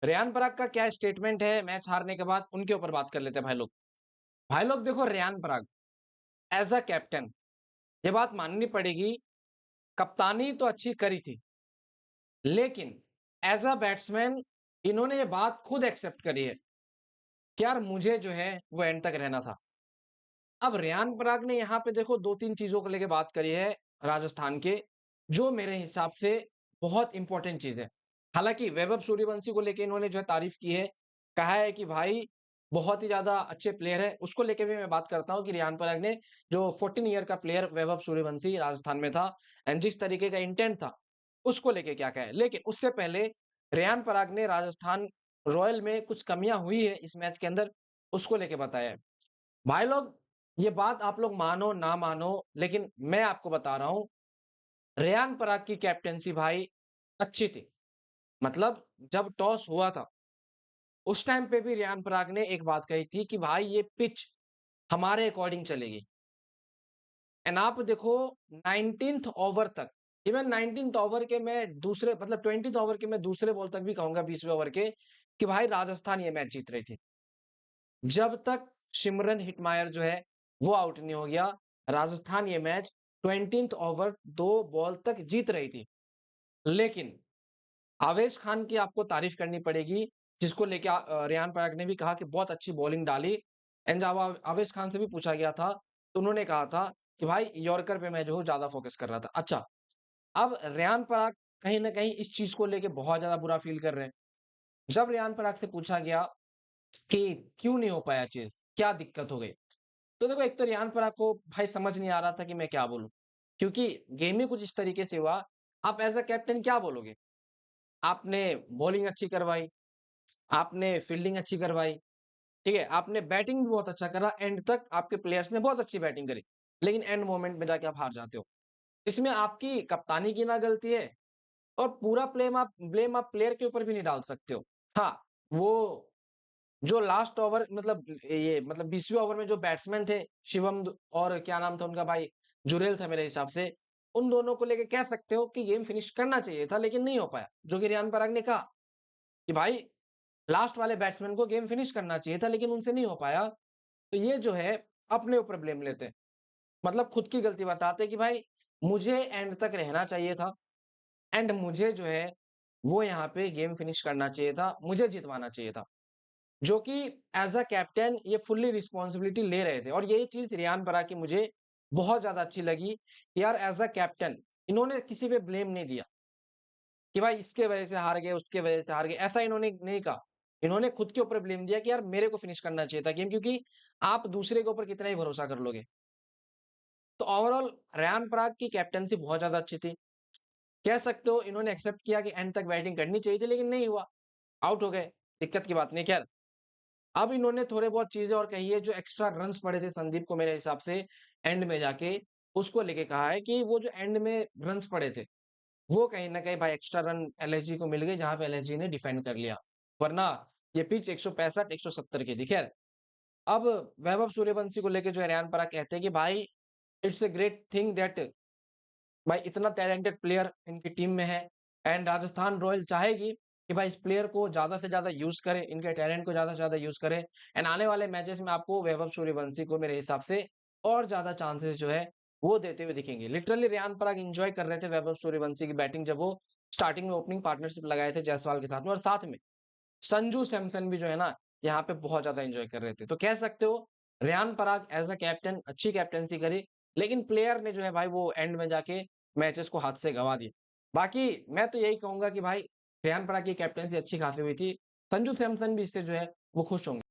Ryan पराग का क्या statement है मैच हारने के बाद, उनके ऊपर बात कर लेते हैं भाई लोग। भाई लोग देखो, Riyan Parag as a captain ये बात माननी पड़ेगी, कप्तानी तो अच्छी करी थी, लेकिन एज़ अ बैट्समैन इन्होंने ये बात खुद एक्सेप्ट करी है कि यार मुझे जो है वो एंड तक रहना था। अब रेयान पराग ने यहाँ पे देखो 2-3 चीज़ों को लेके बात करी है राजस्थान के, जो मेरे हिसाब से बहुत इम्पोर्टेंट चीज़ है। हालाँकि वैभव सूर्यवंशी को लेके इन्होंने जो है तारीफ़ की है, कहा है कि भाई बहुत ही ज़्यादा अच्छे प्लेयर है, उसको लेके भी मैं बात करता हूँ कि रेयान पराग ने जो 14 ईयर का प्लेयर वैभव सूर्यवंशी राजस्थान में था एंड जिस तरीके का इंटेंट था, उसको लेके क्या कहा है। लेकिन उससे पहले रेयान पराग ने राजस्थान रॉयल में कुछ कमियाँ हुई है इस मैच के अंदर, उसको लेके बताया है। भाई लोग, ये बात आप लोग मानो ना मानो, लेकिन मैं आपको बता रहा हूँ, रेयान पराग की कैप्टेंसी भाई अच्छी थी। मतलब जब टॉस हुआ था, उस टाइम पे भी रेयान पराग ने एक बात कही थी कि भाई ये पिच हमारे अकॉर्डिंग चलेगी। एंड आप देखो 19th ओवर तक, इवन 19th ओवर के मैं दूसरे मतलब 20th ओवर के मैं दूसरे बॉल तक भी कहूँगा 20वें ओवर के, कि भाई राजस्थान ये मैच जीत रही थी। जब तक सिमरन हिटमायर जो है, वो आउट नहीं हो गया, राजस्थान ये मैच 20th ओवर 2 बॉल तक जीत रही थी। लेकिन आवेश खान की आपको तारीफ करनी पड़ेगी, जिसको लेके रेयान पराग ने भी कहा कि बहुत अच्छी बॉलिंग डाली एंड जब आवेश खान से भी पूछा गया था, तो उन्होंने कहा था कि भाई यॉर्कर पे मैं जो हूँ ज़्यादा फोकस कर रहा था। अच्छा, अब रेयान पराग कहीं न कहीं इस चीज़ को लेके बहुत ज़्यादा बुरा फ़ील कर रहे हैं। जब रेयान पराग से पूछा गया कि क्यों नहीं हो पाया चीज़, क्या दिक्कत हो गई? तो देखो, एक तो रेयान पराग को भाई समझ नहीं आ रहा था कि मैं क्या बोलूँ? क्योंकि गेम ही कुछ इस तरीके से हुआ, आप एज़ अ कैप्टन क्या बोलोगे? आपने बॉलिंग अच्छी करवाई, आपने फील्डिंग अच्छी करवाई, ठीक है? आपने बैटिंग भी बहुत अच्छा करा, एंड तक आपके प्लेयर्स ने बहुत अच्छी बैटिंग करी, लेकिन एंड मोमेंट में जाके आप हार जाते हो। इसमें आपकी कप्तानी की ना गलती है और पूरा ब्लेम आप प्लेयर के ऊपर भी नहीं डाल सकते हो। हाँ, वो जो लास्ट ओवर मतलब ये मतलब 20वें ओवर में जो बैट्समैन थे, शिवम द और क्या नाम था उनका भाई, जुरेल था मेरे हिसाब से। उन दोनों को लेके कह सकते हो कि गेम फिनिश करना चाहिए था, लेकिन नहीं हो पाया। जो कि रियान पराग ने कहा कि भाई लास्ट वाले बैट्समैन को गेम फिनिश करना चाहिए था, लेकिन उनसे नहीं हो पाया। तो ये जो है अपने ऊपर ब्लेम लेते हैं। मतलब खुद की गलती बताते हैं कि भाई मुझे एंड तक रहना चाहिए था एंड मुझे जो है वो यहाँ पे गेम फिनिश करना चाहिए था, मुझे जितवाना चाहिए था। जो कि एज़ अ कैप्टन ये फुल्ली रिस्पॉन्सिबिलिटी ले रहे थे और यही चीज़ रियान पराग की मुझे बहुत ज़्यादा अच्छी लगी कि यार एज़ अ कैप्टन इन्होंने किसी पे ब्लेम नहीं दिया कि भाई इसके वजह से हार गए, उसके वजह से हार गए, ऐसा इन्होंने नहीं कहा। इन्होंने खुद के ऊपर ब्लेम दिया कि यार मेरे को फिनिश करना चाहिए था गेम, क्योंकि आप दूसरे के ऊपर कितना ही भरोसा कर लोगे। तो ओवरऑल रेयान पराग की कैप्टेंसी बहुत ज़्यादा अच्छी थी। कह सकते हो इन्होंने एक्सेप्ट किया कि एंड तक बैटिंग करनी चाहिए थी, लेकिन नहीं हुआ, आउट हो गए, दिक्कत की बात नहीं। ख़ैर, अब इन्होंने थोड़े बहुत चीज़ें और कही है, जो एक्स्ट्रा रन्स पड़े थे संदीप को मेरे हिसाब से एंड में जाके, उसको लेके कहा है कि वो जो एंड में रन्स पड़े थे, वो कहीं न कहीं भाई एक्स्ट्रा रन एलएसजी को मिल गए, जहाँ पे एलएसजी ने डिफेंड कर लिया। वरना ये पिच 165 170 की थी। खैर, अब वैभव सूर्यवंशी को लेके जो है रेयान पराग कहते हैं कि भाई it's a great thing that भाई इतना टैलेंटेड प्लेयर इनकी टीम में है एंड राजस्थान रॉयल चाहेगी कि भाई इस प्लेयर को ज़्यादा से ज़्यादा यूज़ करे, इनके टैलेंट को ज़्यादा से ज़्यादा यूज़ करे एंड आने वाले मैचेस में आपको वैभव सूर्यवंशी को मेरे हिसाब से और ज़्यादा चांसेस जो है वो देते हुए दिखेंगे। लिटरली रेयान पराग एन्जॉय कर रहे थे वैभव सूर्यवंशी की बैटिंग, जब वो स्टार्टिंग में ओपनिंग पार्टनरशिप लगाए थे जायसवाल के साथ में, और साथ में संजू सैमसन भी जो है ना, यहाँ पे बहुत ज़्यादा एन्जॉय कर रहे थे। तो कह सकते हो Riyan Parag as a captain अच्छी कैप्टेंसी करी, लेकिन प्लेयर ने जो है भाई वो एंड में जाके मैचेस को हाथ से गँवा दिया। बाकी मैं तो यही कहूँगा कि भाई रेयान पराग की कैप्टेंसी अच्छी खासी हुई थी। संजू सैमसन भी इससे जो है वो खुश होंगे।